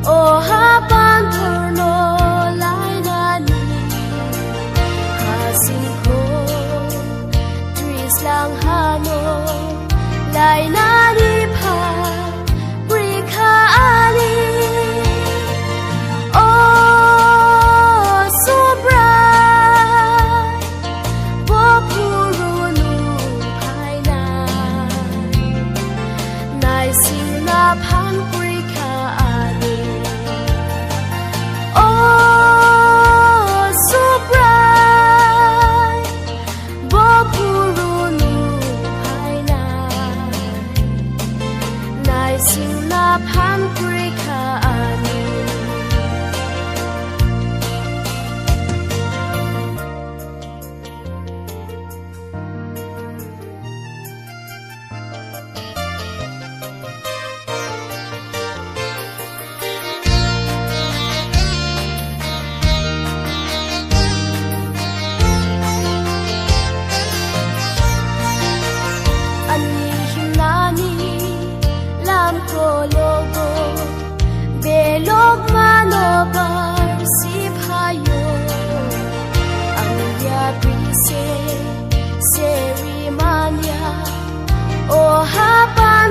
O hapan thorno lai na ni ha sing ko trees lang hano lai na ni pha brikha ani o so bright bo puru nu phai na nai sing na phan brikha ani o so bright bo puru nu phai na nai sing na phan brikha ani ani himnani lam ko logo belog manobar si phayo angya brise seri mania o hapan